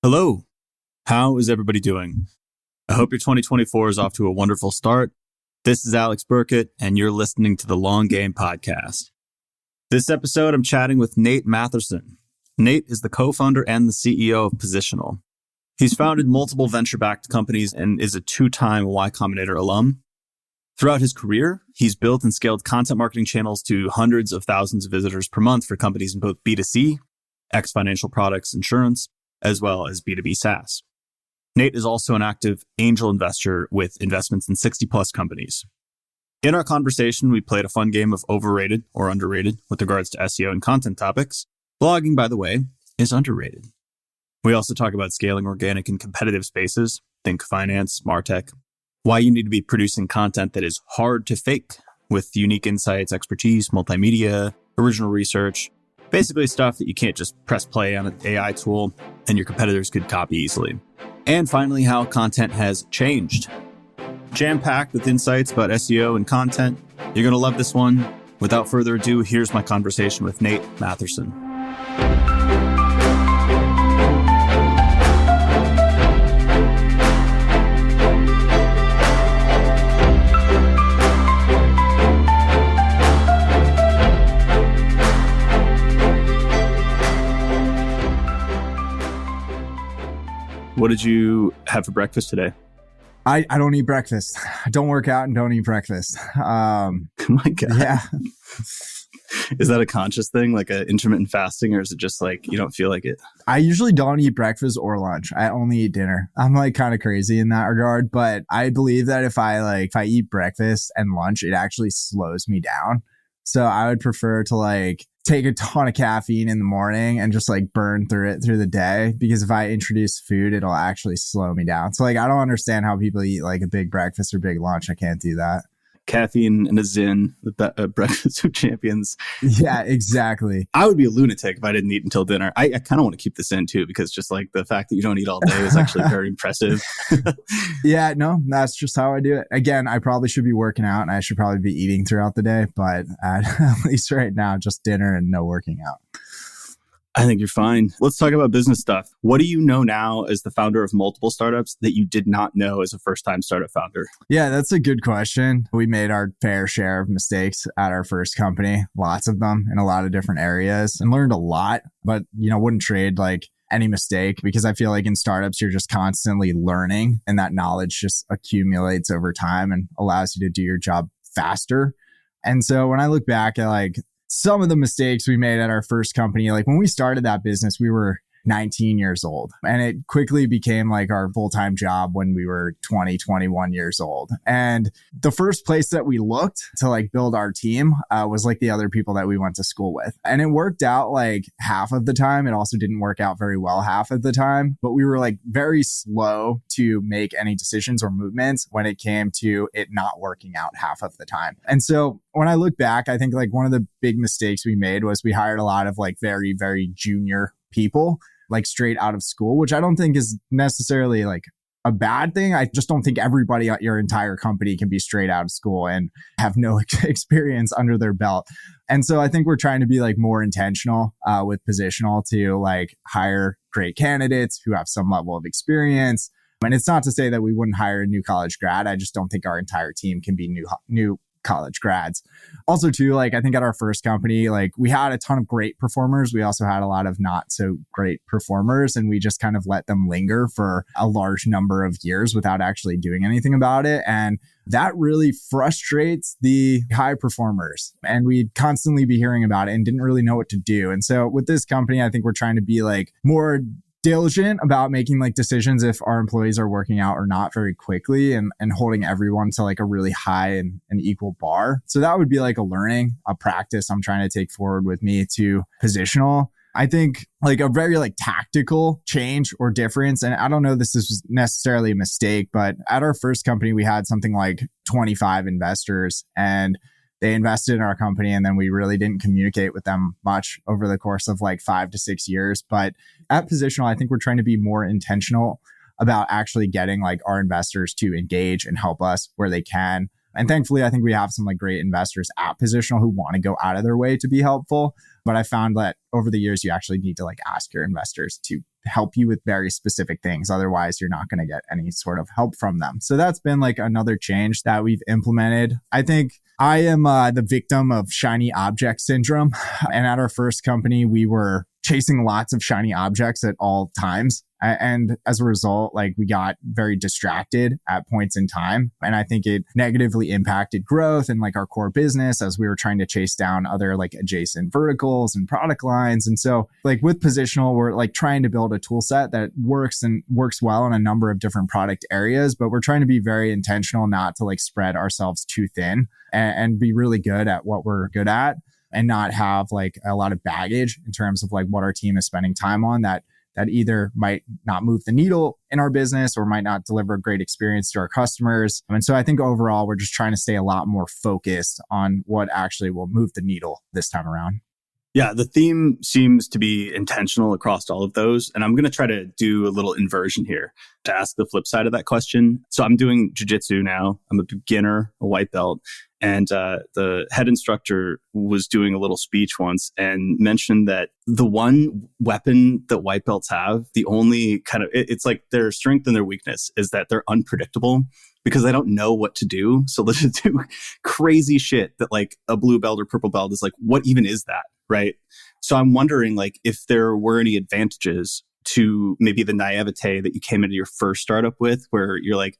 Hello. How is everybody doing? I hope your 2024 is off to a wonderful start. This is Alex Birkett, and you're listening to the Long Game Podcast. This episode, I'm chatting with Nate Matherson. Nate is the co-founder and the CEO of Positional. He's founded multiple venture-backed companies and is a two-time Y Combinator alum. Throughout his career, he's built and scaled content marketing channels to hundreds of thousands of visitors per month for companies in both B2C, ex-financial products, insurance, as well as B2B SaaS. Nate is also an active angel investor with investments in 60 plus companies. In our conversation, we played a fun game of overrated or underrated with regards to SEO and content topics. Blogging, by the way, is underrated. We also talk about scaling organic and competitive spaces, think finance, MarTech, why you need to be producing content that is hard to fake with unique insights, expertise, multimedia, original research, basically stuff that you can't just press play on an AI tool and your competitors could copy easily. And finally, how content has changed. Jam-packed with insights about SEO and content. You're going to love this one. Without further ado, here's my conversation with Nate Matherson. What did you have for breakfast today? I don't eat breakfast. I don't work out and don't eat breakfast. Oh my God. Yeah. Is that a conscious thing, like an intermittent fasting, or is it just like you don't feel like it? I usually don't eat breakfast or lunch. I only eat dinner. I'm like kind of crazy in that regard, but I believe that if I eat breakfast and lunch, it actually slows me down. So I would prefer to take a ton of caffeine in the morning and just burn through it through the day, because if I introduce food, it'll actually slow me down. So I don't understand how people eat a big breakfast or big lunch. I can't do that. Caffeine and a Zyn, the breakfast of champions. Yeah, exactly. I would be a lunatic if I didn't eat until dinner. I kind of want to keep this in too, because just the fact that you don't eat all day is actually very impressive. Yeah, no, that's just how I do it. Again, I probably should be working out and I should probably be eating throughout the day, but at least right now, just dinner and no working out. I think you're fine. Let's talk about business stuff. What do you know now as the founder of multiple startups that you did not know as a first-time startup founder? Yeah, that's a good question. We made our fair share of mistakes at our first company, lots of them in a lot of different areas, and learned a lot, but wouldn't trade any mistake, because I feel like in startups, you're just constantly learning and that knowledge just accumulates over time and allows you to do your job faster. And so when I look back at some of the mistakes we made at our first company, when we started that business, we were 19 years old, and it quickly became our full-time job when we were 20, 21 years old. And the first place that we looked to build our team was the other people that we went to school with. And it worked out half of the time. It also didn't work out very well half of the time, but we were very slow to make any decisions or movements when it came to it not working out half of the time. And so when I look back, I think one of the big mistakes we made was we hired a lot of very, very junior people straight out of school, which I don't think is necessarily a bad thing. I just don't think everybody at your entire company can be straight out of school and have no experience under their belt. And so I think we're trying to be more intentional with Positional to hire great candidates who have some level of experience. And it's not to say that we wouldn't hire a new college grad. I just don't think our entire team can be new college grads. Also too, I think at our first company, we had a ton of great performers. We also had a lot of not so great performers, and we just kind of let them linger for a large number of years without actually doing anything about it. And that really frustrates the high performers. And we'd constantly be hearing about it and didn't really know what to do. And so with this company, I think we're trying to be more diligent about making decisions if our employees are working out or not very quickly, and holding everyone to a really high and equal bar. So that would be a learning, a practice I'm trying to take forward with me to Positional. I think a very tactical change or difference, and I don't know this is necessarily a mistake, but at our first company, we had something 25 investors, and they invested in our company, and then we really didn't communicate with them much over the course of 5 to 6 years. But at Positional, I think we're trying to be more intentional about actually getting our investors to engage and help us where they can. And thankfully, I think we have some like great investors at Positional who want to go out of their way to be helpful. But I found that over the years, you actually need to like ask your investors to help you with very specific things. Otherwise, you're not going to get any sort of help from them. So that's been like another change that we've implemented. I think I am the victim of shiny object syndrome. And at our first company, we were chasing lots of shiny objects at all times. And as a result, like we got very distracted at points in time. And I think it negatively impacted growth and like our core business as we were trying to chase down other like adjacent verticals and product lines. And so like with Positional, we're like trying to build a tool set that works well in a number of different product areas, but we're trying to be very intentional not to like spread ourselves too thin and be really good at what we're good at and not have like a lot of baggage in terms of like what our team is spending time on that either might not move the needle in our business or might not deliver a great experience to our customers. And so I think overall, we're just trying to stay a lot more focused on what actually will move the needle this time around. Yeah, the theme seems to be intentional across all of those. And I'm going to try to do a little inversion here to ask the flip side of that question. So I'm doing jiu-jitsu now. I'm a beginner, a white belt. And the head instructor was doing a little speech once and mentioned that the one weapon that white belts have, the only kind of, it's like their strength and their weakness is that they're unpredictable because they don't know what to do. So they just do crazy shit that like a blue belt or purple belt is like, what even is that? Right. So I'm wondering like if there were any advantages to maybe the naivete that you came into your first startup with, where you're like,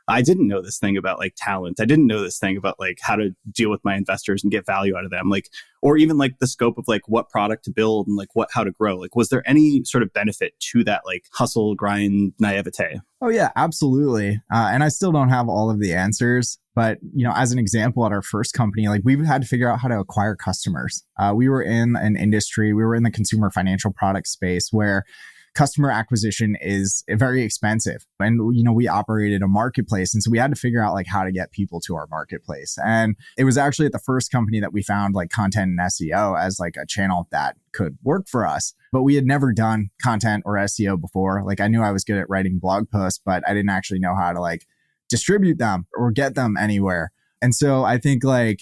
I didn't know this thing about like talent. I didn't know this thing about like how to deal with my investors and get value out of them. Like, or even like the scope of like what product to build and like how to grow. Like, was there any sort of benefit to that like hustle, grind, naivete? Oh yeah, absolutely. And I still don't have all of the answers, but you know, as an example, at our first company, like we had to figure out how to acquire customers. We were in an industry, we were in the consumer financial product space where customer acquisition is very expensive. And, you know, we operated a marketplace. And so we had to figure out like how to get people to our marketplace. And it was actually at the first company that we found like content and SEO as like a channel that could work for us. But we had never done content or SEO before. Like I knew I was good at writing blog posts, but I didn't actually know how to like distribute them or get them anywhere. And so I think like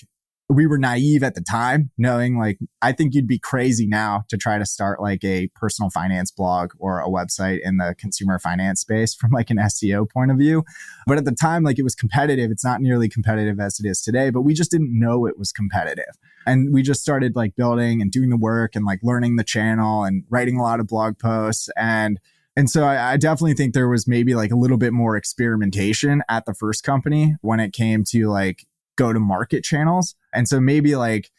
we were naive at the time, knowing like, I think you'd be crazy now to try to start like a personal finance blog or a website in the consumer finance space from like an SEO point of view. But at the time, like it was competitive. It's not nearly competitive as it is today, but we just didn't know it was competitive. And we just started like building and doing the work and like learning the channel and writing a lot of blog posts. And so I definitely think there was maybe like a little bit more experimentation at the first company when it came to like go to market channels. And so maybe like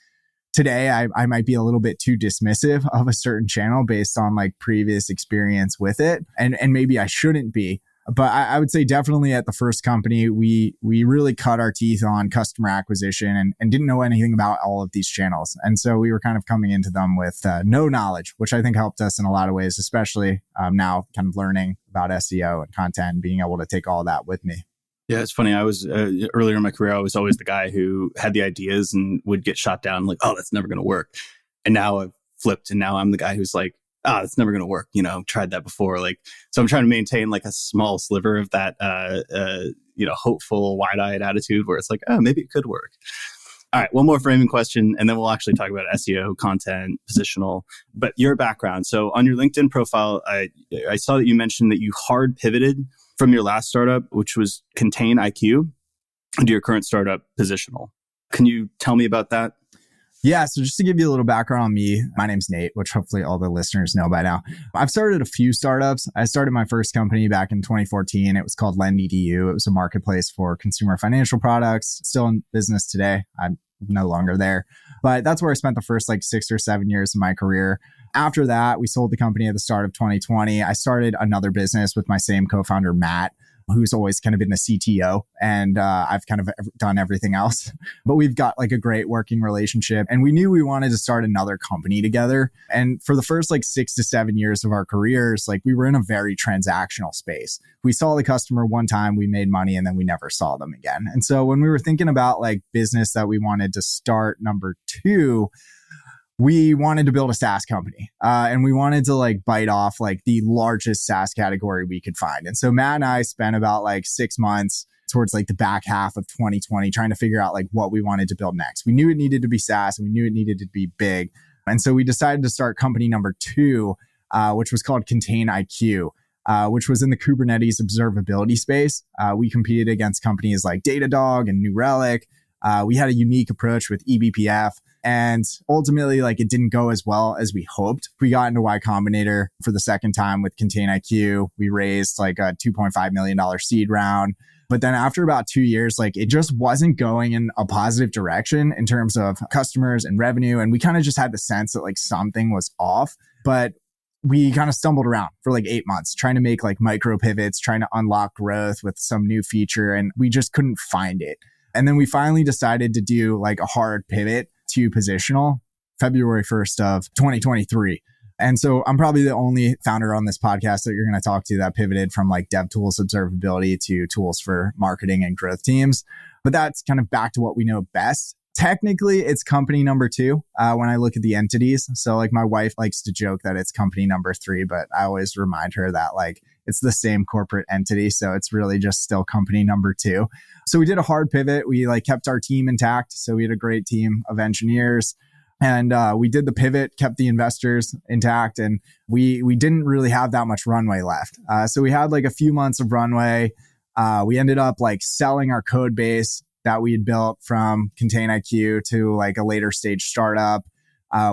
today I might be a little bit too dismissive of a certain channel based on like previous experience with it. And maybe I shouldn't be. But I would say definitely at the first company, we really cut our teeth on customer acquisition and didn't know anything about all of these channels. And so we were kind of coming into them with no knowledge, which I think helped us in a lot of ways, especially now kind of learning about SEO and content and being able to take all that with me. Yeah, it's funny. I was earlier in my career, I was always the guy who had the ideas and would get shot down like, oh, that's never going to work. And now I've flipped and now I'm the guy who's like, that's never going to work. You know, I've tried that before. Like, so I'm trying to maintain like a small sliver of that, hopeful, wide-eyed attitude where it's like, oh, maybe it could work. All right, one more framing question, and then we'll actually talk about SEO, content, positional, but your background. So on your LinkedIn profile, I saw that you mentioned that you hard pivoted from your last startup, which was Contain IQ, into your current startup, Positional. Can you tell me about that? Yeah. So just to give you a little background on me, my name's Nate, which hopefully all the listeners know by now. I've started a few startups. I started my first company back in 2014. It was called Lend.edu. It was a marketplace for consumer financial products. Still in business today. I'm no longer there. But that's where I spent the first like 6 or 7 years of my career. After that, we sold the company at the start of 2020. I started another business with my same co-founder, Matt, who's always kind of been the CTO. And I've kind of done everything else. But we've got like a great working relationship. And we knew we wanted to start another company together. And for the first like 6 to 7 years of our careers, like we were in a very transactional space. We saw the customer one time, we made money, and then we never saw them again. And so when we were thinking about like business that we wanted to start, number 2, we wanted to build a SaaS company and we wanted to like bite off like the largest SaaS category we could find. And so Matt and I spent about like 6 months towards like the back half of 2020, trying to figure out like what we wanted to build next. We knew it needed to be SaaS and we knew it needed to be big. And so we decided to start company number 2, which was called Contain IQ, which was in the Kubernetes observability space. We competed against companies like Datadog and New Relic. We had a unique approach with eBPF. And ultimately, like it didn't go as well as we hoped. We got into Y Combinator for the second time with Contain IQ. We raised like a $2.5 million seed round. But then after about 2 years, like it just wasn't going in a positive direction in terms of customers and revenue. And we kind of just had the sense that like something was off. But we kind of stumbled around for like 8 months, trying to make like micro pivots, trying to unlock growth with some new feature. And we just couldn't find it. And then we finally decided to do like a hard pivot to Positional February 1st of 2023. And so I'm probably the only founder on this podcast that you're going to talk to that pivoted from like dev tools observability to tools for marketing and growth teams. But that's kind of back to what we know best. Technically, it's company number 2 when I look at the entities. So like my wife likes to joke that it's company number 3, but I always remind her that like it's the same corporate entity. So it's really just still company number 2. So we did a hard pivot. We like kept our team intact. So we had a great team of engineers. And we did the pivot, kept the investors intact, and we didn't really have that much runway left. So we had like a few months of runway. We ended up like selling our code base that we had built from Contain IQ to like a later stage startup.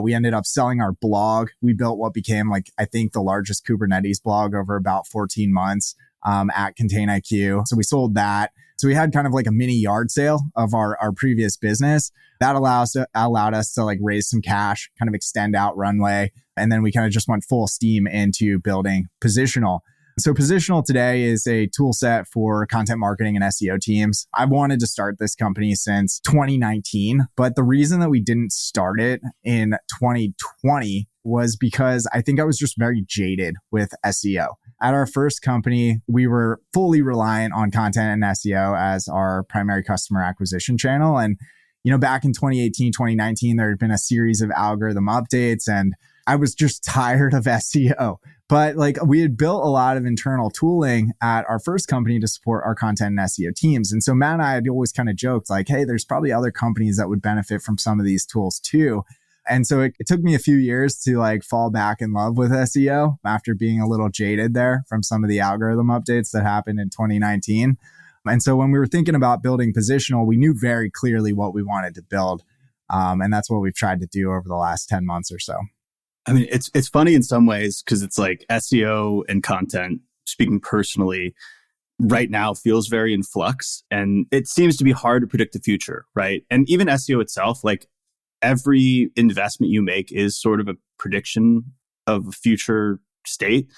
We ended up selling our blog. We built what became like, I think, the largest Kubernetes blog over about 14 months at Contain IQ. So we sold that. So we had kind of like a mini yard sale of our previous business. That allowed us to like raise some cash, kind of extend out runway. And then we kind of just went full steam into building Positional. So Positional today is a tool set for content marketing and SEO teams. I've wanted to start this company since 2019, but the reason that we didn't start it in 2020 was because I think I was just very jaded with SEO. At our first company, we were fully reliant on content and SEO as our primary customer acquisition channel. And, you know, back in 2018, 2019, there had been a series of algorithm updates and I was just tired of SEO. But like we had built a lot of internal tooling at our first company to support our content and SEO teams. And so Matt and I had always kind of joked like, hey, there's probably other companies that would benefit from some of these tools too. And so it took me a few years to like fall back in love with SEO after being a little jaded there from some of the algorithm updates that happened in 2019. And so when we were thinking about building Positional, we knew very clearly what we wanted to build. And that's what we've tried to do over the last 10 months or so. I mean, it's funny in some ways because it's like SEO and content, speaking personally, right now feels very in flux and it seems to be hard to predict the future, right? And even SEO itself, like every investment you make is sort of a prediction of a future state,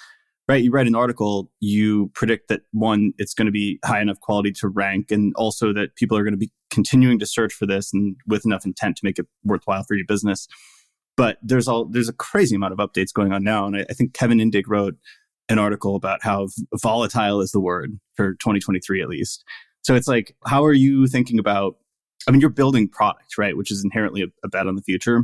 right? You write an article, you predict that one, it's going to be high enough quality to rank and also that people are going to be continuing to search for this and with enough intent to make it worthwhile for your business. But there's a crazy amount of updates going on now. And I think Kevin Indig wrote an article about how volatile is the word for 2023, at least. So it's like, how are you thinking about, I mean, you're building product, right? Which is inherently a bet on the future.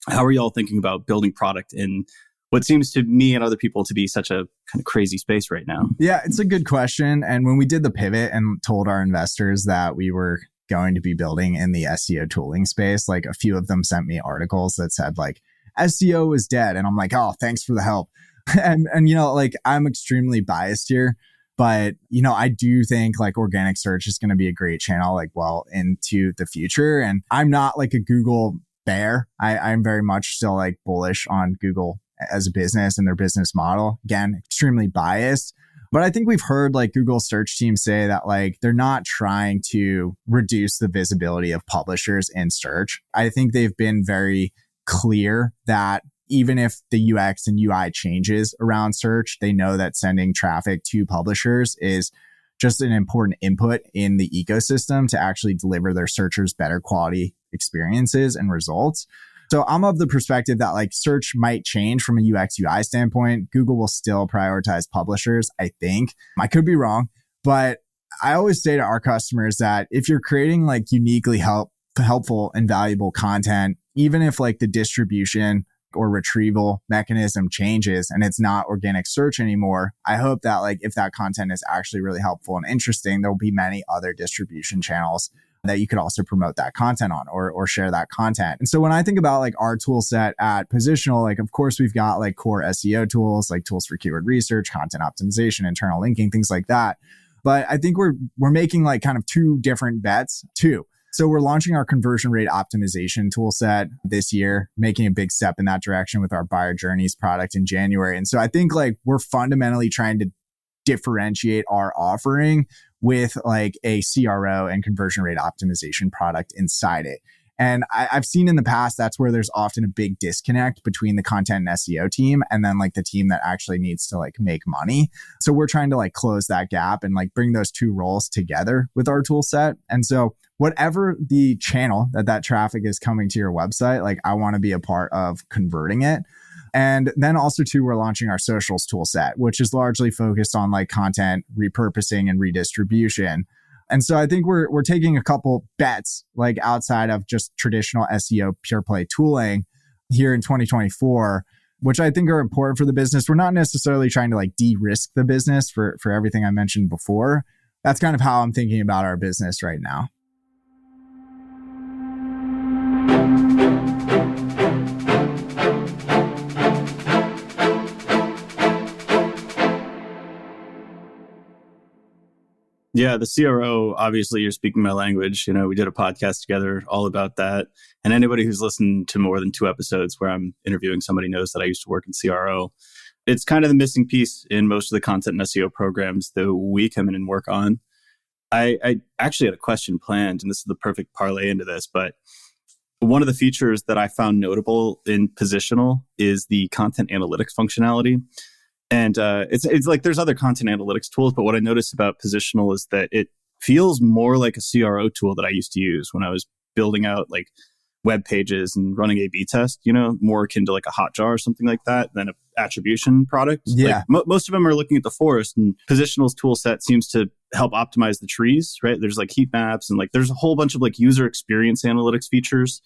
How are you all thinking about building product in what seems to me and other people to be such a kind of crazy space right now? Yeah, it's a good question. And when we did the pivot and told our investors that we were going to be building in the SEO tooling space, like a few of them sent me articles that said like SEO is dead. And I'm like, oh, thanks for the help. and you know, like I'm extremely biased here, but you know, I do think like organic search is going to be a great channel like well into the future. And I'm not like a Google bear. I'm very much still like bullish on Google as a business and their business model. Again, extremely biased. But I think we've heard like Google search teams say that like they're not trying to reduce the visibility of publishers in search. I think they've been very clear that even if the UX and UI changes around search, they know that sending traffic to publishers is just an important input in the ecosystem to actually deliver their searchers better quality experiences and results. So I'm of the perspective that like search might change from a UX UI standpoint. Google will still prioritize publishers, I think. I could be wrong, but I always say to our customers that if you're creating like uniquely helpful and valuable content, even if like the distribution or retrieval mechanism changes and it's not organic search anymore, I hope that like if that content is actually really helpful and interesting, there will be many other distribution channels that you could also promote that content on or share that content. And so when I think about like our tool set at Positional, like of course we've got like core SEO tools, like tools for keyword research, content optimization, internal linking, things like that. But I think we're making like kind of two different bets too. So we're launching our conversion rate optimization tool set this year, making a big step in that direction with our buyer journeys product in January. And so I think like we're fundamentally trying to differentiate our offering with like a CRO and conversion rate optimization product inside it. And I've seen in the past, that's where there's often a big disconnect between the content and SEO team and then like the team that actually needs to like make money. So we're trying to like close that gap and like bring those two roles together with our tool set. And so whatever the channel that traffic is coming to your website, like I want to be a part of converting it. And then also too, we're launching our socials tool set, which is largely focused on like content repurposing and redistribution. And so I think we're taking a couple bets like outside of just traditional SEO pure play tooling here in 2024, which I think are important for the business. We're not necessarily trying to like de-risk the business for everything I mentioned before. That's kind of how I'm thinking about our business right now. Yeah, the CRO, obviously you're speaking my language. You know, we did a podcast together all about that. And anybody who's listened to more than 2 episodes where I'm interviewing somebody knows that I used to work in CRO. It's kind of the missing piece in most of the content and SEO programs that we come in and work on. I actually had a question planned, and this is the perfect parlay into this, but one of the features that I found notable in Positional is the content analytics functionality. And it's like there's other content analytics tools, but what I noticed about Positional is that it feels more like a CRO tool that I used to use when I was building out like web pages and running A/B test, you know, more akin to like a Hotjar or something like that than an attribution product. Yeah. Like, most of them are looking at the forest, and Positional's tool set seems to help optimize the trees, right? There's like heat maps and like there's a whole bunch of like user experience analytics features.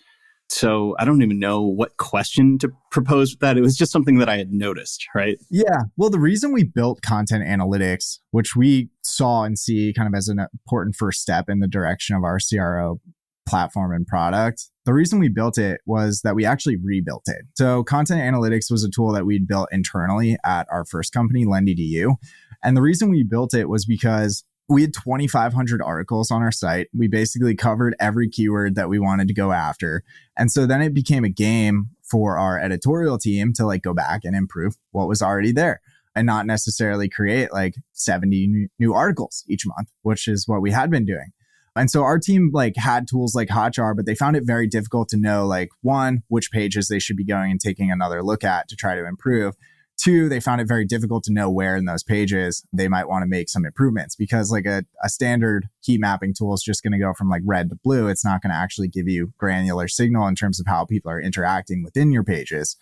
So I don't even know what question to propose with that. It was just something that I had noticed, right? Yeah. Well, the reason we built content analytics, which we saw and see kind of as an important first step in the direction of our CRO platform and product, the reason we built it was that we actually rebuilt it. So content analytics was a tool that we'd built internally at our first company, Lendy.du. And the reason we built it was because we had 2,500 articles on our site. We basically covered every keyword that we wanted to go after. And so then it became a game for our editorial team to like go back and improve what was already there and not necessarily create like 70 new articles each month, which is what we had been doing. And so our team like had tools like Hotjar, but they found it very difficult to know like one, which pages they should be going and taking another look at to try to improve. 2, they found it very difficult to know where in those pages they might want to make some improvements because like a standard heat mapping tool is just going to go from like red to blue. It's not going to actually give you granular signal in terms of how people are interacting within your pages.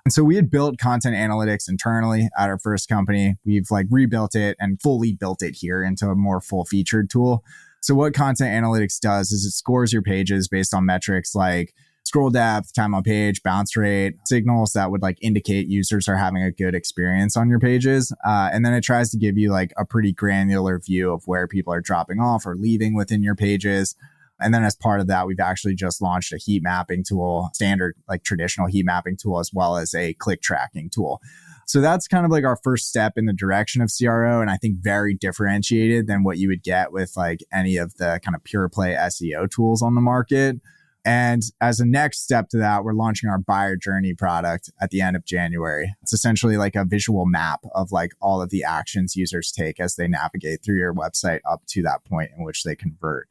And so we had built content analytics internally at our first company. We've like rebuilt it and fully built it here into a more full featured tool. So what content analytics does is it scores your pages based on metrics like scroll depth, time on page, bounce rate, signals that would like indicate users are having a good experience on your pages. And then it tries to give you like a pretty granular view of where people are dropping off or leaving within your pages. And then as part of that, we've actually just launched a heat mapping tool, standard like traditional heat mapping tool, as well as a click tracking tool. So that's kind of like our first step in the direction of CRO. And I think very differentiated than what you would get with like any of the kind of pure play SEO tools on the market. And as a next step to that, we're launching our buyer journey product at the end of January. It's essentially like a visual map of like all of the actions users take as they navigate through your website up to that point in which they convert.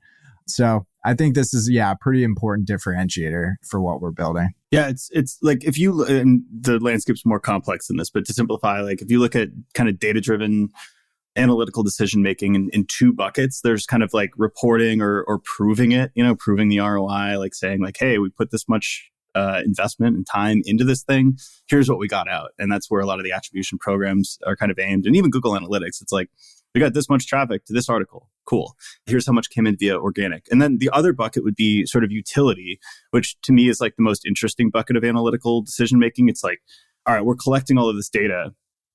So I think this is, a pretty important differentiator for what we're building. Yeah, it's like if you, and the landscape's more complex than this, but to simplify, like if you look at kind of data-driven analytical decision making in 2 buckets, there's kind of like reporting or proving it, proving the ROI, like saying like, hey, we put this much investment and time into this thing. Here's what we got out. And that's where a lot of the attribution programs are kind of aimed. And even Google Analytics, it's like, we got this much traffic to this article. Cool. Here's how much came in via organic. And then the other bucket would be sort of utility, which to me is like the most interesting bucket of analytical decision making. It's like, all right, we're collecting all of this data.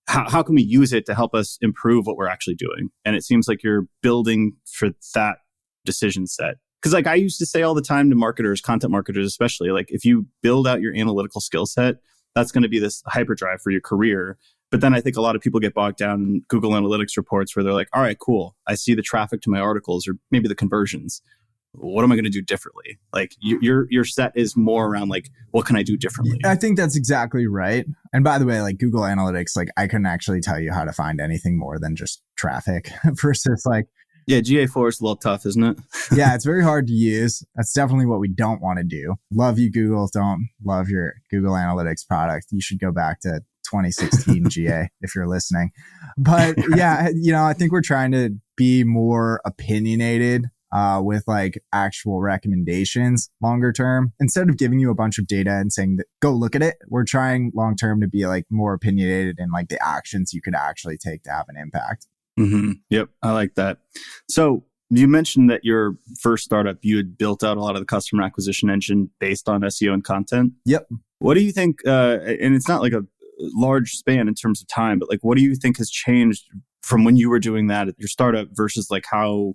How can we use it to help us improve what we're actually doing? And it seems like you're building for that decision set. Because like I used to say all the time to marketers, content marketers especially, like if you build out your analytical skill set, that's going to be this hyperdrive for your career. But then I think a lot of people get bogged down in Google Analytics reports where they're like, all right, cool. I see the traffic to my articles or maybe the conversions. What am I going to do differently? Like your set is more around like, what can I do differently? I think that's exactly right. And by the way, like Google Analytics, like I couldn't actually tell you how to find anything more than just traffic versus like, yeah, GA4 is a little tough, isn't it? Yeah, it's very hard to use. That's definitely what we don't want to do. Love you, Google. Don't love your Google Analytics product. You should go back to 2016 GA if you're listening. But yeah, I think we're trying to be more opinionated with like actual recommendations longer term. Instead of giving you a bunch of data and saying that go look at it, we're trying long term to be like more opinionated in like the actions you could actually take to have an impact. Mm-hmm. Yep. I like that. So you mentioned that your first startup, you had built out a lot of the customer acquisition engine based on SEO and content. Yep. What do you think, and it's not like a large span in terms of time, but like, what do you think has changed from when you were doing that at your startup versus like how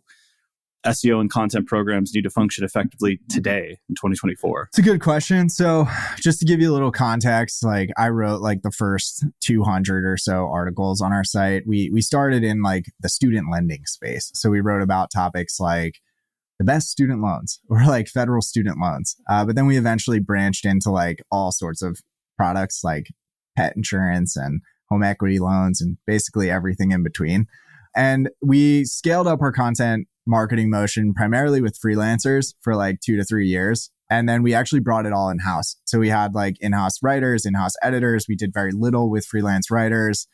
SEO and content programs need to function effectively today in 2024? It's a good question. So just to give you a little context, like I wrote like the first 200 or so articles on our site. We started in like the student lending space. So we wrote about topics like the best student loans or like federal student loans. But then we eventually branched into like all sorts of products like pet insurance and home equity loans and basically everything in between. And we scaled up our content marketing motion primarily with freelancers for like 2 to 3 years. And then we actually brought it all in-house. So we had like in-house writers, in-house editors. We did very little with freelance writers.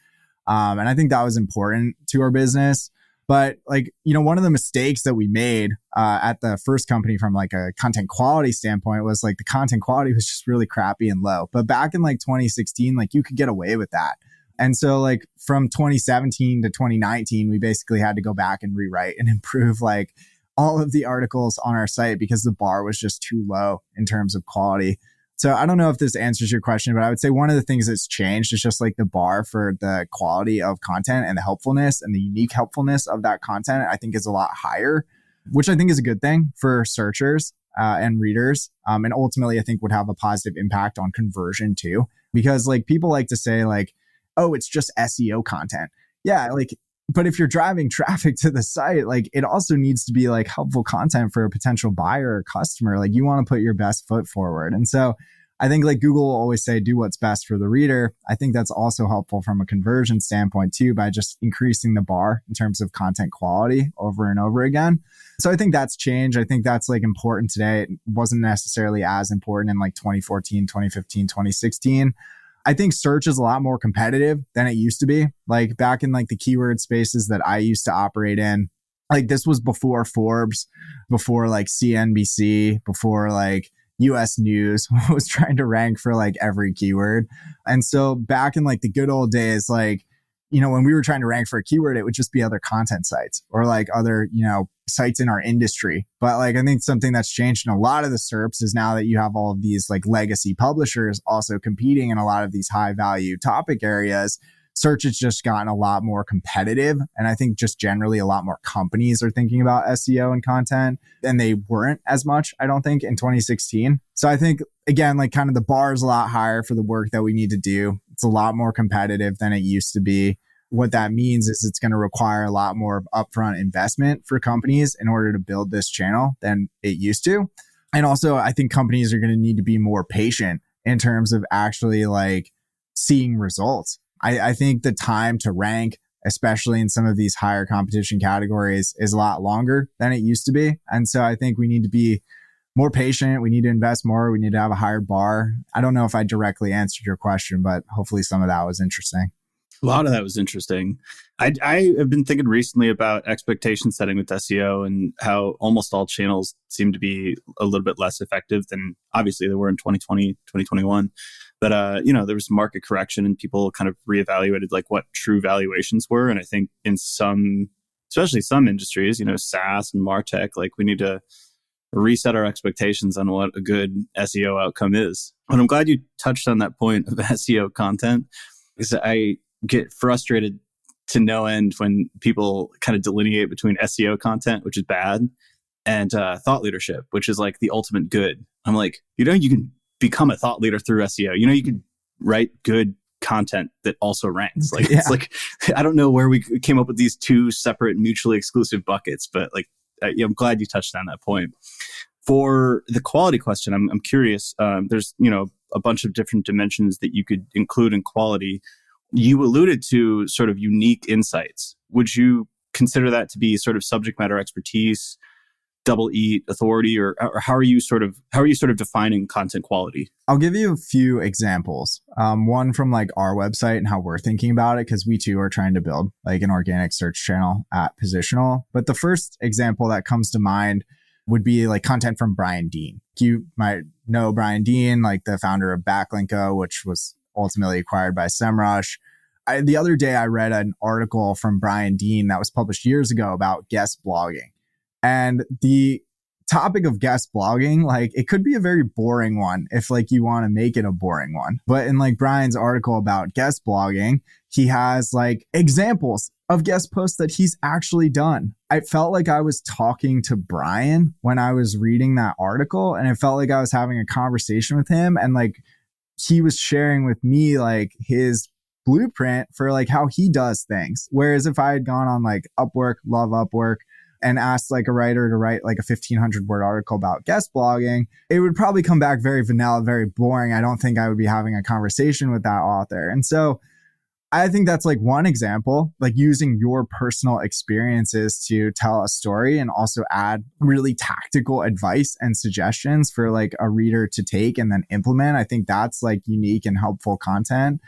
And I think that was important to our business. But like, one of the mistakes that we made at the first company from like a content quality standpoint was like the content quality was just really crappy and low. But back in like 2016, like you could get away with that. And so like from 2017 to 2019, we basically had to go back and rewrite and improve like all of the articles on our site because the bar was just too low in terms of quality. So I don't know if this answers your question, but I would say one of the things that's changed is just like the bar for the quality of content and the helpfulness and the unique helpfulness of that content, I think is a lot higher, which I think is a good thing for searchers and readers. And ultimately, I think would have a positive impact on conversion too, because like people like to say like, oh, it's just SEO content. Yeah, like, but if you're driving traffic to the site, like it also needs to be like helpful content for a potential buyer or customer. Like you want to put your best foot forward. And so I think like Google will always say, do what's best for the reader. I think that's also helpful from a conversion standpoint too, by just increasing the bar in terms of content quality over and over again. So I think that's changed. I think that's like important today. It wasn't necessarily as important in like 2014, 2015, 2016. I think search is a lot more competitive than it used to be. Like back in like the keyword spaces that I used to operate in, like this was before Forbes, before like CNBC, before like US News was trying to rank for like every keyword. And so back in like the good old days, like, when we were trying to rank for a keyword, it would just be other content sites or like other, sites in our industry. But like, I think something that's changed in a lot of the SERPs is now that you have all of these like legacy publishers also competing in a lot of these high value topic areas, search has just gotten a lot more competitive. And I think just generally a lot more companies are thinking about SEO and content than they weren't as much, I don't think, in 2016. So I think, again, like kind of the bar is a lot higher for the work that we need to do. It's a lot more competitive than it used to be. What that means is it's going to require a lot more upfront investment for companies in order to build this channel than it used to. And also, I think companies are going to need to be more patient in terms of actually like seeing results. I think the time to rank, especially in some of these higher competition categories, is a lot longer than it used to be. And so I think we need to be more patient. We need to invest more. We need to have a higher bar. I don't know if I directly answered your question, but hopefully some of that was interesting. A lot of that was interesting. I have been thinking recently about expectation setting with SEO and how almost all channels seem to be a little bit less effective than obviously they were in 2020, 2021. But, there was market correction and people kind of reevaluated like what true valuations were. And I think in some especially some industries, SaaS and MarTech, like we need to reset our expectations on what a good SEO outcome is. And I'm glad you touched on that point of SEO content, because I get frustrated to no end when people kind of delineate between SEO content, which is bad, and thought leadership, which is like the ultimate good. I'm like, you can become a thought leader through SEO. You can write good content that also ranks. Like, It's like, I don't know where we came up with these two separate mutually exclusive buckets, but like, I'm glad you touched on that point. For the quality question, I'm curious. There's, a bunch of different dimensions that you could include in quality. You alluded to sort of unique insights. Would you consider that to be sort of subject matter expertise, double E authority, or how are you sort of defining content quality? I'll give you a few examples. One from like our website and how we're thinking about it, because we too are trying to build like an organic search channel at Positional. But the first example that comes to mind would be like content from Brian Dean. You might know Brian Dean, like the founder of Backlinko, which was ultimately acquired by SEMrush. The other day, I read an article from Brian Dean that was published years ago about guest blogging. And the topic of guest blogging, like it could be a very boring one if like you want to make it a boring one. But in like Brian's article about guest blogging, he has like examples of guest posts that he's actually done. I felt like I was talking to Brian when I was reading that article, and it felt like I was having a conversation with him, and like he was sharing with me like his blueprint for like how he does things. Whereas if I had gone on like Upwork, love Upwork, and asked like a writer to write like a 1,500 word article about guest blogging, it would probably come back very vanilla, very boring. I don't think I would be having a conversation with that author. And so I think that's like one example, like using your personal experiences to tell a story and also add really tactical advice and suggestions for like a reader to take and then implement. I think that's like unique and helpful content.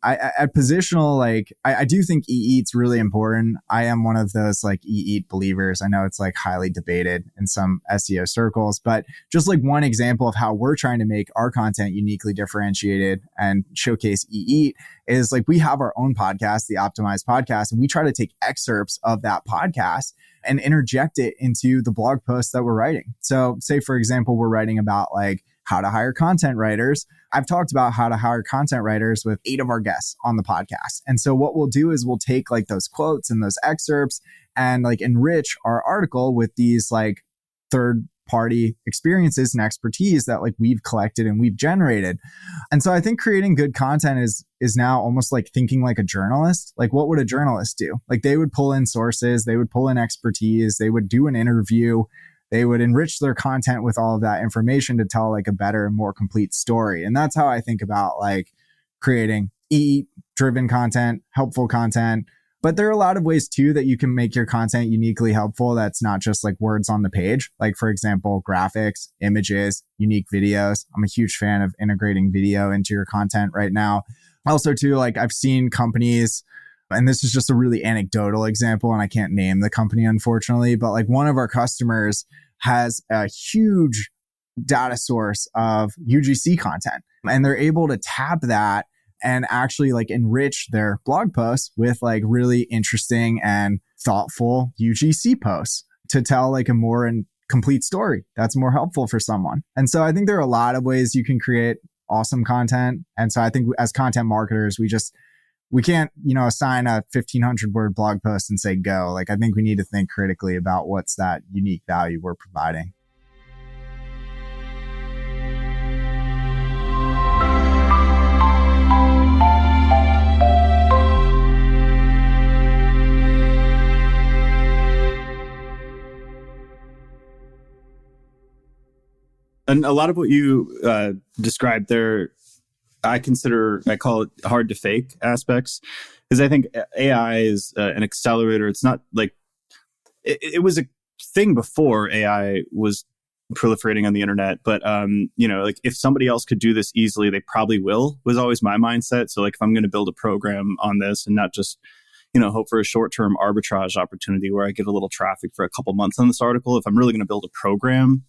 At Positional, like I do think EEAT's really important. I am one of those like EEAT believers. I know it's like highly debated in some SEO circles, but just like one example of how we're trying to make our content uniquely differentiated and showcase EEAT is like we have our own podcast, the Optimized Podcast, and we try to take excerpts of that podcast and interject it into the blog posts that we're writing. So say, for example, we're writing about like how to hire content writers. I've talked about how to hire content writers with 8 of our guests on the podcast. And so what we'll do is we'll take like those quotes and those excerpts and like enrich our article with these like third party experiences and expertise that like we've collected and we've generated. And so I think creating good content is now almost like thinking like a journalist. Like what would a journalist do? Like they would pull in sources, they would pull in expertise, they would do an interview, they would enrich their content with all of that information to tell like a better and more complete story. And that's how I think about like creating driven content, helpful content. But there are a lot of ways too that you can make your content uniquely helpful. That's not just like words on the page. Like for example, graphics, images, unique videos. I'm a huge fan of integrating video into your content right now. Also too, like I've seen companies, and this is just a really anecdotal example and I can't name the company unfortunately, but like one of our customers has a huge data source of UGC content and they're able to tap that and actually like enrich their blog posts with like really interesting and thoughtful UGC posts to tell like a more complete story that's more helpful for someone. And so I think there are a lot of ways you can create awesome content. And so I think as content marketers, we can't, assign a 1,500 word blog post and say go. Like I think we need to think critically about what's that unique value we're providing. And a lot of what you described there, I call it hard to fake aspects, because I think AI is an accelerator. It's not like it was a thing before AI was proliferating on the internet, but like if somebody else could do this easily, they probably will, was always my mindset. So like if I'm going to build a program on this and not just hope for a short-term arbitrage opportunity where I get a little traffic for a couple months on this article, if I'm really going to build a program,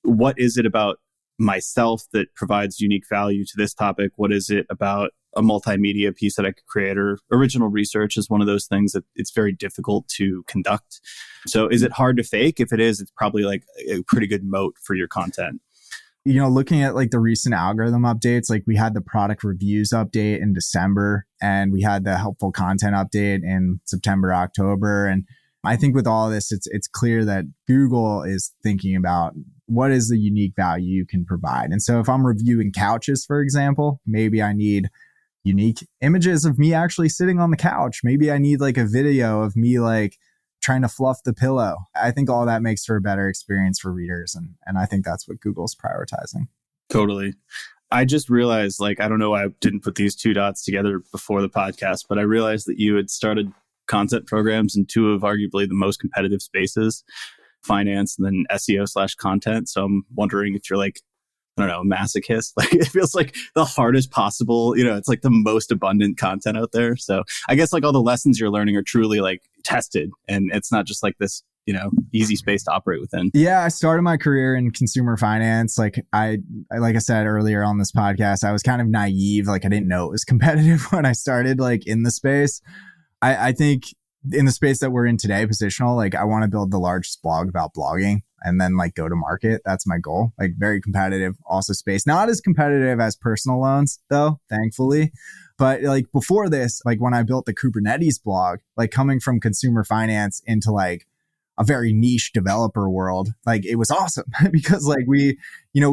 what is it about myself that provides unique value to this topic? What is it about a multimedia piece that I could create, or original research is one of those things that it's very difficult to conduct. So is it hard to fake? If it is, it's probably like a pretty good moat for your content. You know, looking at like the recent algorithm updates, like we had the product reviews update in December and we had the helpful content update in September, October. And I think with all this, it's clear that Google is thinking about what is the unique value you can provide. And so if I'm reviewing couches, for example, maybe I need unique images of me actually sitting on the couch. Maybe I need like a video of me like trying to fluff the pillow. I think all that makes for a better experience for readers. And I think that's what Google's prioritizing. Totally. I just realized, like, I don't know why I didn't put these two dots together before the podcast, but I realized that you had started content programs in two of arguably the most competitive spaces, finance and then SEO/content. So I'm wondering if you're like, I don't know, a masochist. Like it feels like the hardest possible, it's like the most abundant content out there. So I guess like all the lessons you're learning are truly like tested and it's not just like this, easy space to operate within. Yeah, I started my career in consumer finance. Like I said earlier on this podcast, I was kind of naive. Like I didn't know it was competitive when I started like in the space. I think in the space that we're in today, Positional, like I want to build the largest blog about blogging and then like go to market. That's my goal. Like very competitive also space. Not as competitive as personal loans though, thankfully. But like before this, like when I built the Kubernetes blog, like coming from consumer finance into like a very niche developer world, like it was awesome because like we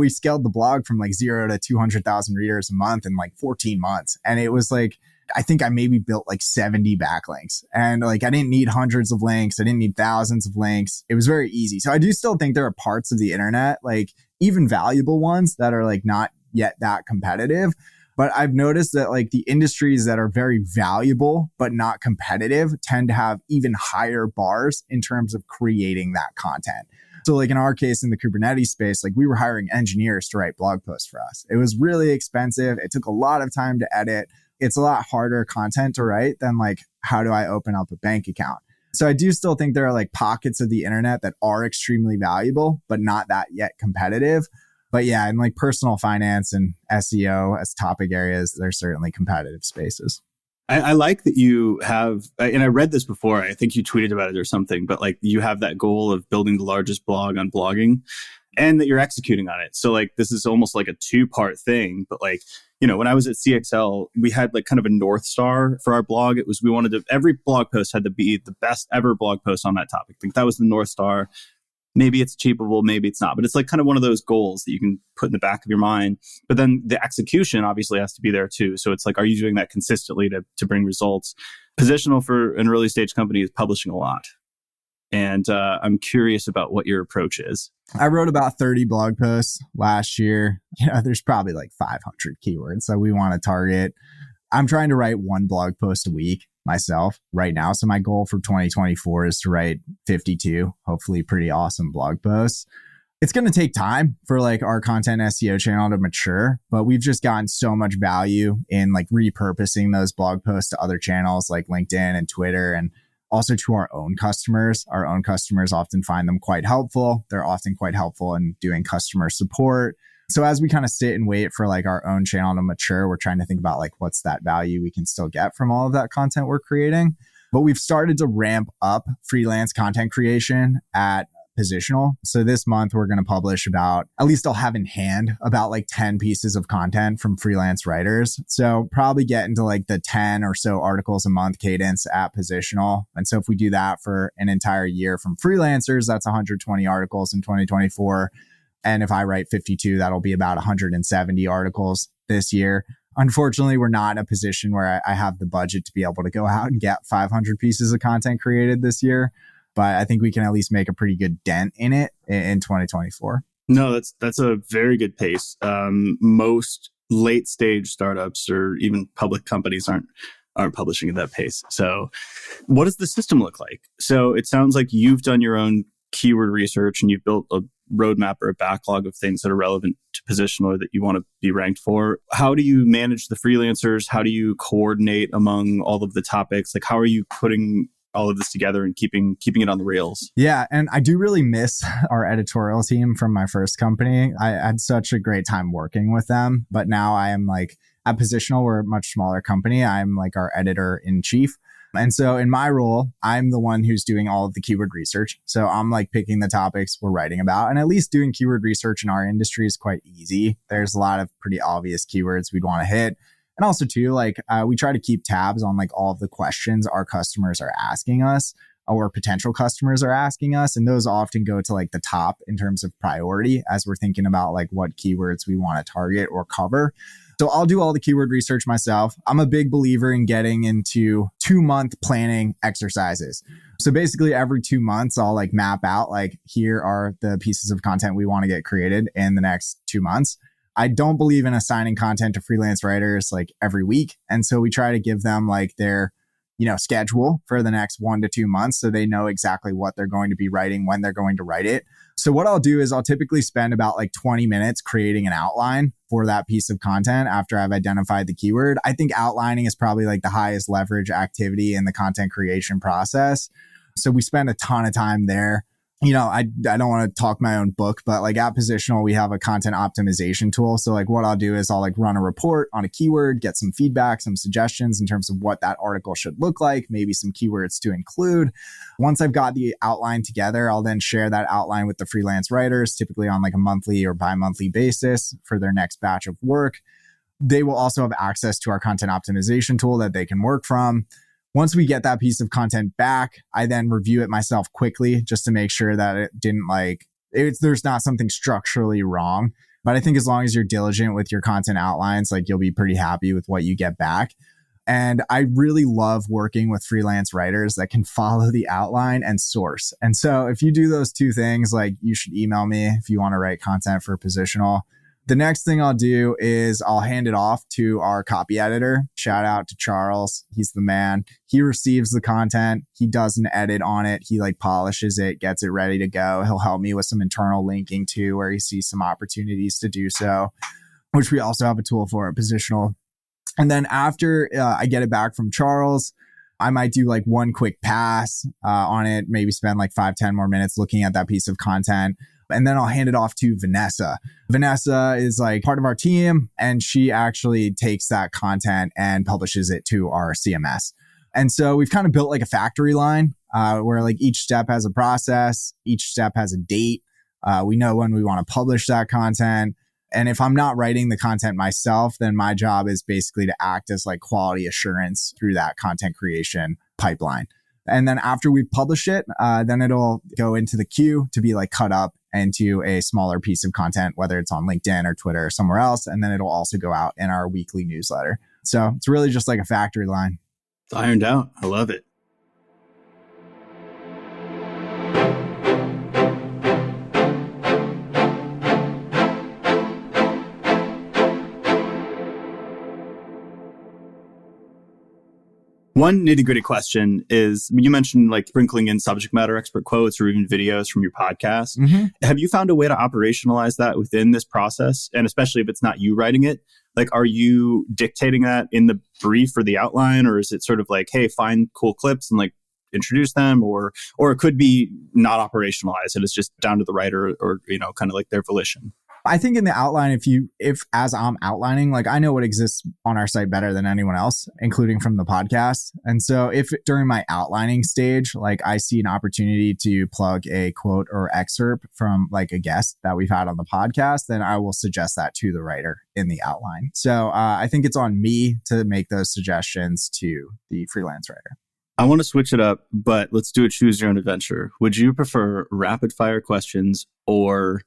scaled the blog from like 0 to 200,000 readers a month in like 14 months. And it was like, I think I maybe built like 70 backlinks and like I didn't need hundreds of links. I didn't need thousands of links. It was very easy. So I do still think there are parts of the internet, like even valuable ones that are like not yet that competitive. But I've noticed that like the industries that are very valuable but not competitive tend to have even higher bars in terms of creating that content. So like in our case in the Kubernetes space, like we were hiring engineers to write blog posts for us. It was really expensive. It took a lot of time to edit. It's a lot harder content to write than like, how do I open up a bank account? So I do still think there are like pockets of the internet that are extremely valuable, but not that yet competitive. But yeah, in like personal finance and SEO as topic areas, there's certainly competitive spaces. I like that you have, and I read this before, I think you tweeted about it or something, but like you have that goal of building the largest blog on blogging and that you're executing on it. So like, this is almost like a two-part thing, but like, when I was at CXL, we had like kind of a North Star for our blog. It was, we wanted to, every blog post had to be the best ever blog post on that topic. I think that was the North Star. Maybe it's achievable, maybe it's not, but it's like kind of one of those goals that you can put in the back of your mind. But then the execution obviously has to be there too. So it's like, are you doing that consistently to bring results? Positional for an early stage company is publishing a lot. And I'm curious about what your approach is. I wrote about 30 blog posts last year. There's probably like 500 keywords that we want to target. I'm trying to write one blog post a week myself right now. So my goal for 2024 is to write 52, hopefully pretty awesome blog posts. It's going to take time for like our content SEO channel to mature, but we've just gotten so much value in like repurposing those blog posts to other channels like LinkedIn and Twitter and also to our own customers. Our own customers often find them quite helpful. They're often quite helpful in doing customer support. So as we kind of sit and wait for like our own channel to mature, we're trying to think about like what's that value we can still get from all of that content we're creating. But we've started to ramp up freelance content creation at Positional. So this month we're going to publish about, at least I'll have in hand about like 10 pieces of content from freelance writers. So probably get into like the 10 or so articles a month cadence at Positional. And so if we do that for an entire year from freelancers, that's 120 articles in 2024. And if I write 52, that'll be about 170 articles this year. Unfortunately, we're not in a position where I have the budget to be able to go out and get 500 pieces of content created this year. But I think we can at least make a pretty good dent in it in 2024. No, that's a very good pace. Most late stage startups or even public companies aren't publishing at that pace. So what does the system look like? So it sounds like you've done your own keyword research and you've built a roadmap or a backlog of things that are relevant to Positional or that you want to be ranked for. How do you manage the freelancers? How do you coordinate among all of the topics? Like how are you putting all of this together and keeping it on the rails? Yeah. And I do really miss our editorial team from my first company. I had such a great time working with them, but now I am like At Positional, we're a much smaller company. I'm like our editor in chief. And so in my role, I'm the one who's doing all of the keyword research. So I'm like picking the topics we're writing about. And at least doing keyword research in our industry is quite easy. There's a lot of pretty obvious keywords we'd want to hit. And also too, we try to keep tabs on like all of the questions our customers are asking us or potential customers are asking us. And those often go to like the top in terms of priority as we're thinking about like what keywords we want to target or cover. So I'll do all the keyword research myself. I'm a big believer in getting into 2-month planning exercises. So basically every 2 months, I'll like map out like, here are the pieces of content we want to get created in the next 2 months. I don't believe in assigning content to freelance writers like every week. And so we try to give them like their, schedule for the next 1 to 2 months so they know exactly what they're going to be writing, when they're going to write it. So what I'll do is I'll typically spend about like 20 minutes creating an outline for that piece of content after I've identified the keyword. I think outlining is probably like the highest leverage activity in the content creation process. So we spend a ton of time there. I don't want to talk my own book, but like at Positional, we have a content optimization tool. So like what I'll do is I'll like run a report on a keyword, get some feedback, some suggestions in terms of what that article should look like, maybe some keywords to include. Once I've got the outline together, I'll then share that outline with the freelance writers, typically on like a monthly or bi-monthly basis for their next batch of work. They will also have access to our content optimization tool that they can work from. Once we get that piece of content back, I then review it myself quickly just to make sure that it didn't there's not something structurally wrong. But I think as long as you're diligent with your content outlines, like you'll be pretty happy with what you get back. And I really love working with freelance writers that can follow the outline and source. And so if you do those two things, like you should email me if you want to write content for Positional. The next thing I'll do is I'll hand it off to our copy editor. Shout out to Charles. He's the man. He receives the content. He does an edit on it. He like polishes it, gets it ready to go. He'll help me with some internal linking too, where he sees some opportunities to do so, which we also have a tool for at Positional. And then after I get it back from Charles, I might do like one quick pass on it, maybe spend like 5-10 more minutes looking at that piece of content. And then I'll hand it off to Vanessa. Vanessa is like part of our team, and she actually takes that content and publishes it to our CMS. And so we've kind of built like a factory line where like each step has a process, each step has a date. We know when we want to publish that content. And if I'm not writing the content myself, then my job is basically to act as like quality assurance through that content creation pipeline. And then after we publish it, then it'll go into the queue to be like cut up into a smaller piece of content, whether it's on LinkedIn or Twitter or somewhere else. And then it'll also go out in our weekly newsletter. So it's really just like a factory line. It's ironed out. I love it. One nitty-gritty question is, you mentioned like sprinkling in subject matter expert quotes or even videos from your podcast. Mm-hmm. Have you found a way to operationalize that within this process? And especially if it's not you writing it, like, are you dictating that in the brief or the outline? Or is it sort of like, hey, find cool clips and like introduce them? Or it could be not operationalized and it's just down to the writer or kind of like their volition. I think in the outline, if as I'm outlining, like I know what exists on our site better than anyone else, including from the podcast. And so if during my outlining stage, like I see an opportunity to plug a quote or excerpt from like a guest that we've had on the podcast, then I will suggest that to the writer in the outline. So I think it's on me to make those suggestions to the freelance writer. I want to switch it up, but let's do a choose your own adventure. Would you prefer rapid fire questions or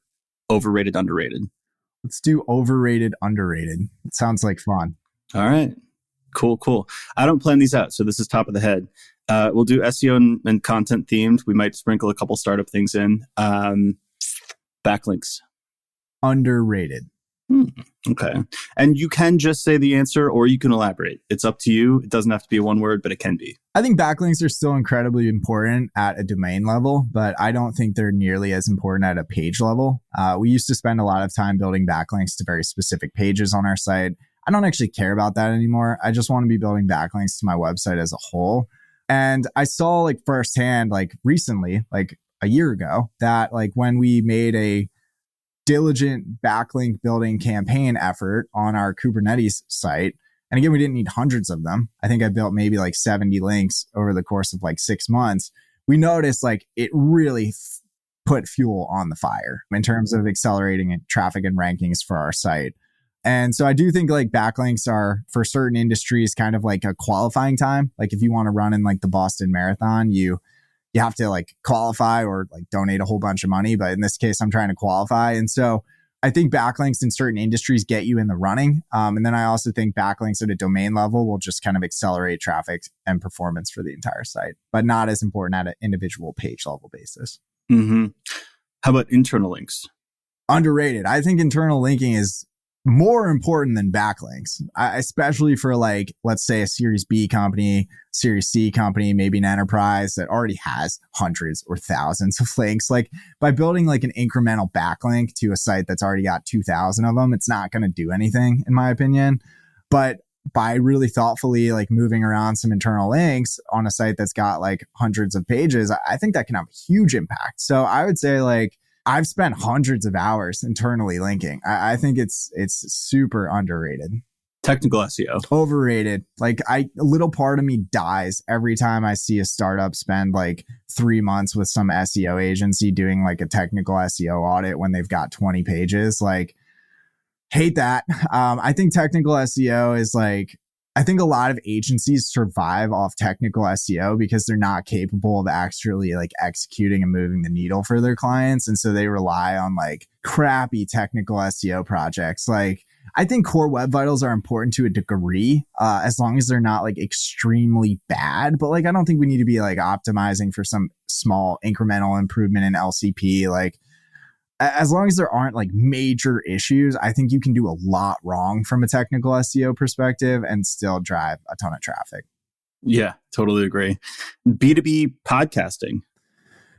overrated, underrated? Let's do overrated, underrated. It sounds like fun. All right. Cool. I don't plan these out, so this is top of the head. We'll do SEO and content themed. We might sprinkle a couple startup things in. Backlinks. Underrated. Okay. And you can just say the answer or you can elaborate. It's up to you. It doesn't have to be one word, but it can be. I think backlinks are still incredibly important at a domain level, but I don't think they're nearly as important at a page level. We used to spend a lot of time building backlinks to very specific pages on our site. I don't actually care about that anymore. I just want to be building backlinks to my website as a whole. And I saw like firsthand, like recently, like a year ago, that like when we made a diligent backlink building campaign effort on our Kubernetes site. And again, we didn't need hundreds of them. I think I built maybe like 70 links over the course of like 6 months. We noticed like it really put fuel on the fire in terms of accelerating traffic and rankings for our site. And so I do think like backlinks are for certain industries kind of like a qualifying time. Like if you want to run in like the Boston Marathon, you have to like qualify or like donate a whole bunch of money. But in this case, I'm trying to qualify. And so I think backlinks in certain industries get you in the running. And then I also think backlinks at a domain level will just kind of accelerate traffic and performance for the entire site, but not as important at an individual page level basis. Mm-hmm. How about internal links? Underrated. I think internal linking is more important than backlinks, especially for like, let's say a Series B company, Series C company, maybe an enterprise that already has hundreds or thousands of links. Like by building like an incremental backlink to a site that's already got 2,000 of them, it's not going to do anything in my opinion. But by really thoughtfully like moving around some internal links on a site that's got like hundreds of pages, I think that can have a huge impact. So I would say like, I've spent hundreds of hours internally linking. I think it's super underrated. Technical SEO. Overrated. Like a little part of me dies every time I see a startup spend like 3 months with some SEO agency doing like a technical SEO audit when they've got 20 pages. Like, hate that. I think technical SEO is like, I think a lot of agencies survive off technical SEO because they're not capable of actually like executing and moving the needle for their clients. And so they rely on like crappy technical SEO projects. Like I think core web vitals are important to a degree, as long as they're not like extremely bad. But like, I don't think we need to be like optimizing for some small incremental improvement in LCP. Like, as long as there aren't like major issues, I think you can do a lot wrong from a technical SEO perspective and still drive a ton of traffic. Yeah, totally agree. B2B podcasting.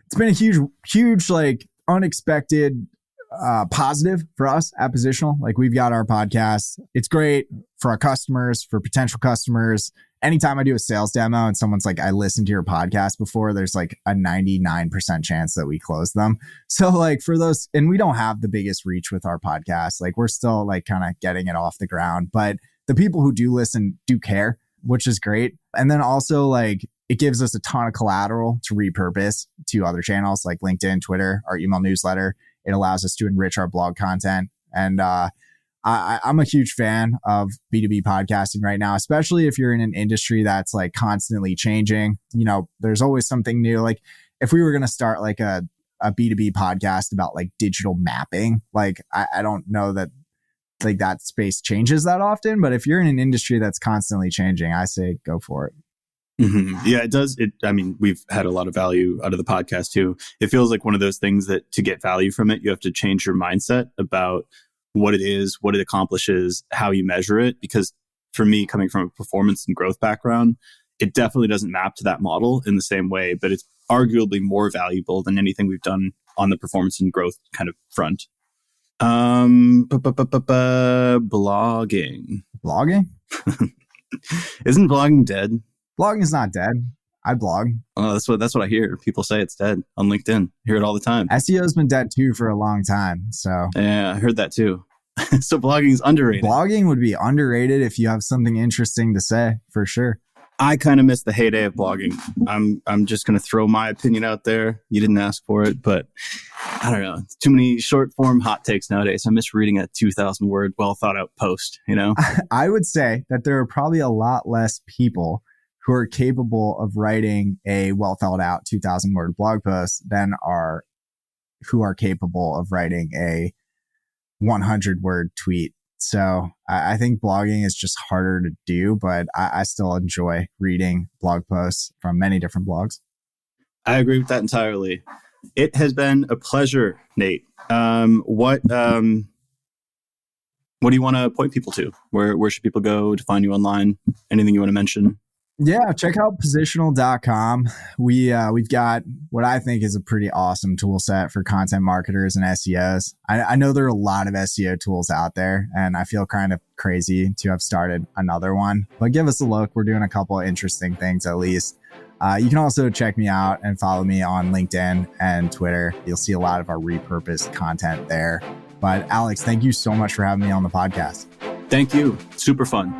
It's been a huge, like unexpected positive for us at Positional. Like we've got our podcast. It's great for our customers, for potential customers. Anytime I do a sales demo and someone's like, I listened to your podcast before, there's like a 99% chance that we close them. So like for those, and we don't have the biggest reach with our podcast. Like we're still like kind of getting it off the ground, but the people who do listen do care, which is great. And then also like it gives us a ton of collateral to repurpose to other channels like LinkedIn, Twitter, our email newsletter. It allows us to enrich our blog content. And I'm a huge fan of B2B podcasting right now, especially if you're in an industry that's like constantly changing. You know, there's always something new. Like if we were going to start like a B2B podcast about like digital mapping, like I don't know that like that space changes that often. But if you're in an industry that's constantly changing, I say go for it. Mm-hmm. Yeah, it does. I mean, we've had a lot of value out of the podcast too. It feels like one of those things that to get value from it, you have to change your mindset about what it is, what it accomplishes, how you measure it. Because for me, coming from a performance and growth background, it definitely doesn't map to that model in the same way, but it's arguably more valuable than anything we've done on the performance and growth kind of front. Blogging. Blogging? Isn't blogging dead? Blogging is not dead. I blog. Oh, that's what I hear. People say it's dead on LinkedIn. I hear it all the time. SEO has been dead too for a long time. So yeah, I heard that too. So blogging is underrated. Blogging would be underrated if you have something interesting to say, for sure. I kind of miss the heyday of blogging. I'm just going to throw my opinion out there. You didn't ask for it, but I don't know. Too many short form hot takes nowadays. I miss reading a 2,000 word, well thought out post, you know? I would say that there are probably a lot less people who are capable of writing a well thought out 2,000 word blog post than who are capable of writing a 100 word tweet. So I think blogging is just harder to do, but I still enjoy reading blog posts from many different blogs. I agree with that entirely. It has been a pleasure, Nate. What do you want to point people to? Where should people go to find you online? Anything you want to mention? Yeah, check out positional.com. We've got what I think is a pretty awesome tool set for content marketers and SEOs. I know there are a lot of SEO tools out there, and I feel kind of crazy to have started another one. But give us a look. We're doing a couple of interesting things at least. You can also check me out and follow me on LinkedIn and Twitter. You'll see a lot of our repurposed content there. But Alex, thank you so much for having me on the podcast. Thank you. Super fun.